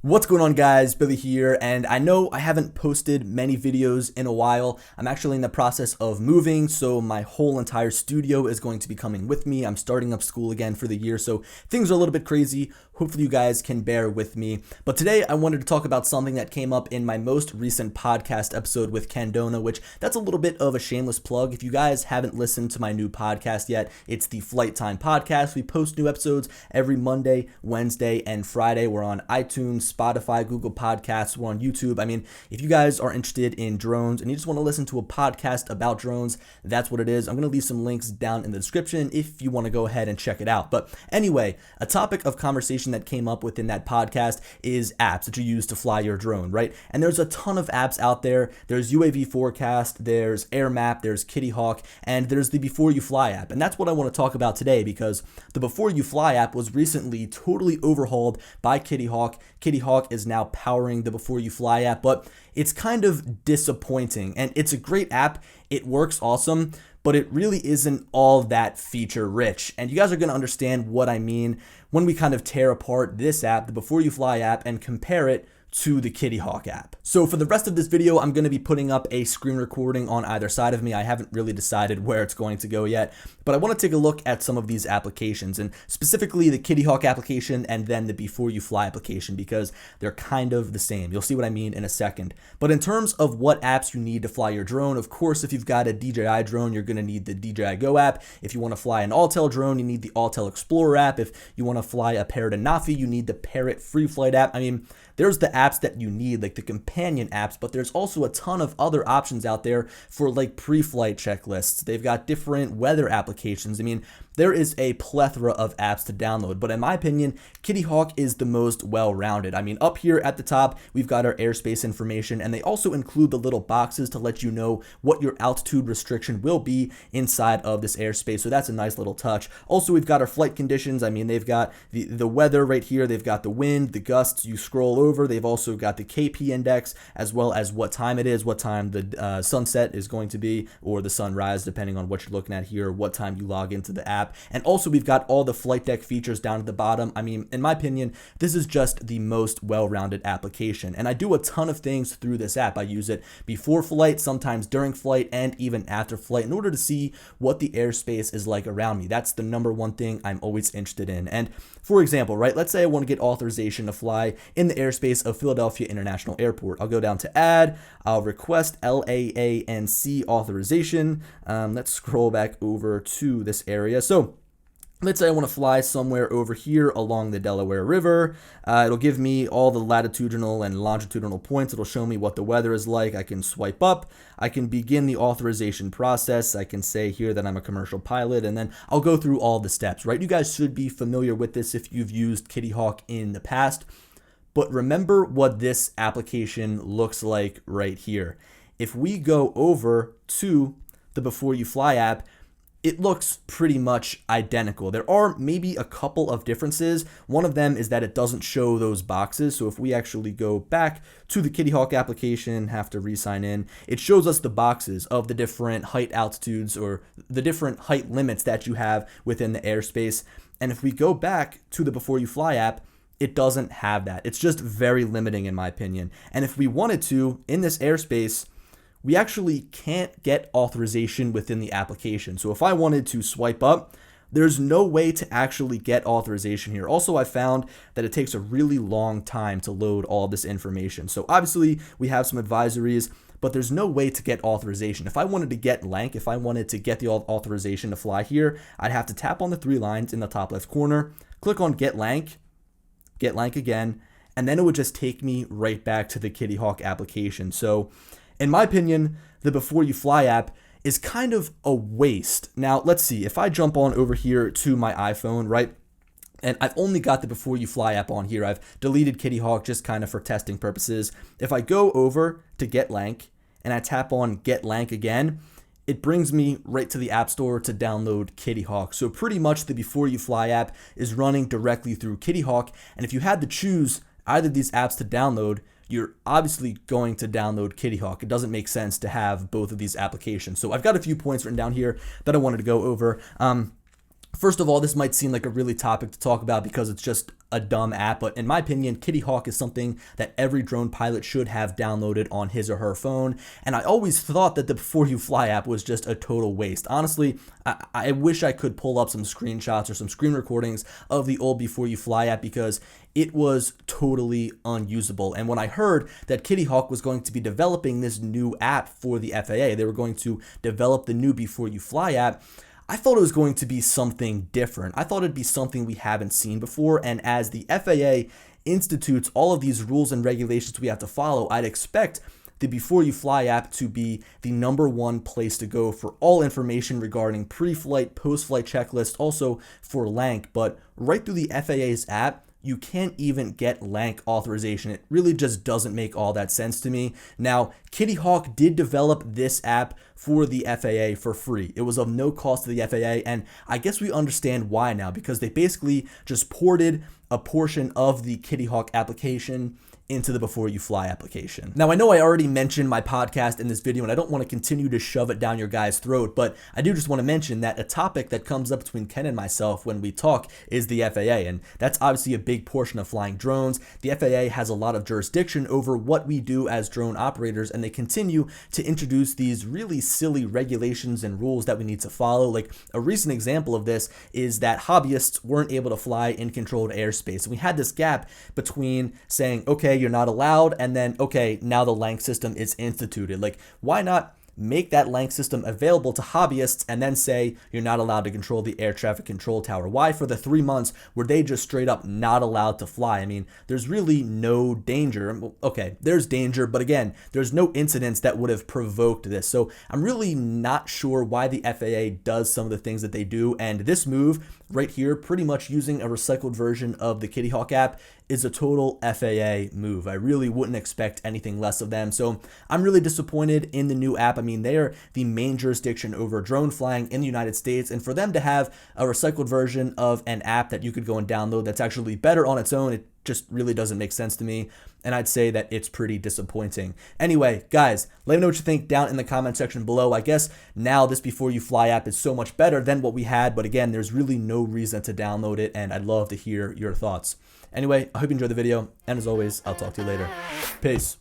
What's going on, guys? Billy here, and I know I haven't posted many videos in a while. I'm actually in the process of moving, so my whole entire studio is going to be coming with me. I'm starting up school again for the year, so things are a little bit crazy. Hopefully you guys can bear with me. But today I wanted to talk about something that came up in my most recent podcast episode with Candona, which that's a little bit of a shameless plug. If you guys haven't listened to my new podcast yet, it's the Flight Time Podcast. We post new episodes every Monday, Wednesday, and Friday. We're on iTunes, Spotify, Google Podcasts, we're on YouTube. I mean, if you guys are interested in drones and you just want to listen to a podcast about drones, that's what it is. I'm going to leave some links down in the description if you want to go ahead and check it out. But anyway, a topic of conversation that came up within that podcast is apps that you use to fly your drone, right? And there's a ton of apps out there. There's UAV Forecast, there's Air Map, there's Kitty Hawk, and there's the B4UFLY app. And that's what I want to talk about today, because the B4UFLY app was recently totally overhauled by Kitty Hawk. Kitty Hawk is now powering the B4UFLY app, but it's kind of disappointing. And it's a great app. It works awesome, but it really isn't all that feature rich. And you guys are going to understand what I mean when we kind of tear apart this app, the B4UFLY app, and compare it to the Kitty Hawk app. So for the rest of this video, I'm going to be putting up a screen recording on either side of me. I haven't really decided where it's going to go yet, but I want to take a look at some of these applications, and specifically the Kitty Hawk application and then the B4UFLY application, because they're kind of the same. You'll see what I mean in a second. But in terms of what apps you need to fly your drone, of course, if you've got a DJI drone, you're going to need the DJI Go app. If you want to fly an Autel drone, you need the Autel Explorer app. If you want to fly a Parrot Anafi, you need the Parrot Free Flight app. I mean, there's the apps that you need, like the companion apps, but there's also a ton of other options out there for like pre-flight checklists. They've got different weather applications. I mean, there is a plethora of apps to download, but in my opinion, Kitty Hawk is the most well-rounded. I mean, up here at the top, we've got our airspace information, and they also include the little boxes to let you know what your altitude restriction will be inside of this airspace. So that's a nice little touch. Also, we've got our flight conditions. I mean, they've got the weather right here. They've got the wind, the gusts. You scroll over. They've also got the KP index, as well as what time it is, what time the sunset is going to be, or the sunrise, depending on what you're looking at here, what time you log into the app. And also we've got all the flight deck features down at the bottom. I mean, in my opinion, this is just the most well-rounded application. And I do a ton of things through this app. I use it before flight, sometimes during flight, and even after flight in order to see what the airspace is like around me. That's the number one thing I'm always interested in. And for example, right, let's say I want to get authorization to fly in the airspace of Philadelphia International Airport. I'll go down to add, I'll request LAANC authorization. Let's scroll back over to this area. So let's say I want to fly somewhere over here along the Delaware River. It'll give me all the latitudinal and longitudinal points. It'll show me what the weather is like. I can swipe up. I can begin the authorization process. I can say here that I'm a commercial pilot, and then I'll go through all the steps, right? You guys should be familiar with this if you've used Kitty Hawk in the past. But remember what this application looks like right here. If we go over to the B4UFLY app, it looks pretty much identical. There are maybe a couple of differences. One of them is that it doesn't show those boxes. So if we actually go back to the Kitty Hawk application, have to re-sign in, it shows us the boxes of the different height altitudes or the different height limits that you have within the airspace. And if we go back to the B4UFLY app, it doesn't have that. It's just very limiting in my opinion. And if we wanted to, in this airspace, we actually can't get authorization within the application. So if I wanted to swipe up, there's no way to actually get authorization here. Also, I found that it takes a really long time to load all this information. So obviously we have some advisories, but there's no way to get authorization. If I wanted to get LANC, if I wanted to get the authorization to fly here, I'd have to tap on the three lines in the top left corner, click on get LANC again, and then it would just take me right back to the Kitty Hawk application. So in my opinion, the B4UFLY app is kind of a waste. Now, let's see. If I jump on over here to my iPhone, right, and I've only got the B4UFLY app on here. I've deleted Kitty Hawk just kind of for testing purposes. If I go over to Get LANC and I tap on Get LANC again, it brings me right to the App Store to download Kitty Hawk. So pretty much the B4UFLY app is running directly through Kitty Hawk. And if you had to choose either of these apps to download, you're obviously going to download Kitty Hawk. It doesn't make sense to have both of these applications. So I've got a few points written down here that I wanted to go over. First of all, this might seem like a really topic to talk about because it's just a dumb app, but in my opinion, Kitty Hawk is something that every drone pilot should have downloaded on his or her phone. And I always thought that the B4UFLY app was just a total waste. Honestly, I wish I could pull up some screenshots or some screen recordings of the old B4UFLY app because it was totally unusable. And when I heard that Kitty Hawk was going to be developing this new app for the FAA, they were going to develop the new B4UFLY app, I thought it was going to be something different. I thought it'd be something we haven't seen before. And as the FAA institutes all of these rules and regulations we have to follow, I'd expect the B4UFLY app to be the #1 place to go for all information regarding pre-flight, post-flight checklists, also for LANC. But right through the FAA's app, you can't even get LANC authorization. It really just doesn't make all that sense to me. Now, Kitty Hawk did develop this app for the FAA for free. It was of no cost to the FAA, and I guess we understand why now, because they basically just ported a portion of the Kitty Hawk application into the B4UFLY application. Now, I know I already mentioned my podcast in this video, and I don't want to continue to shove it down your guys' throat, but I do just want to mention that a topic that comes up between Ken and myself when we talk is the FAA, and that's obviously a big portion of flying drones. The FAA has a lot of jurisdiction over what we do as drone operators, and they continue to introduce these really silly regulations and rules that we need to follow. Like, a recent example of this is that hobbyists weren't able to fly in controlled airspace. And we had this gap between saying, okay, you're not allowed, and then, okay, now the LANC system is instituted. Like, why not make that LANC system available to hobbyists and then say you're not allowed to control the air traffic control tower? Why for the 3 months were they just straight up not allowed to fly? I mean, there's really no danger. Okay, there's danger, but again, there's no incidents that would have provoked this. So I'm really not sure why the FAA does some of the things that they do. And this move right here, pretty much using a recycled version of the Kitty Hawk app, is a total FAA move. I really wouldn't expect anything less of them. So I'm really disappointed in the new app. I mean, they are the main jurisdiction over drone flying in the United States. And for them to have a recycled version of an app that you could go and download that's actually better on its own, it just really doesn't make sense to me. And I'd say that it's pretty disappointing. Anyway, guys, let me know what you think down in the comment section below. I guess now this B4UFLY app is so much better than what we had, but again, there's really no reason to download it, and I'd love to hear your thoughts. Anyway, I hope you enjoyed the video, and as always, I'll talk to you later. Peace.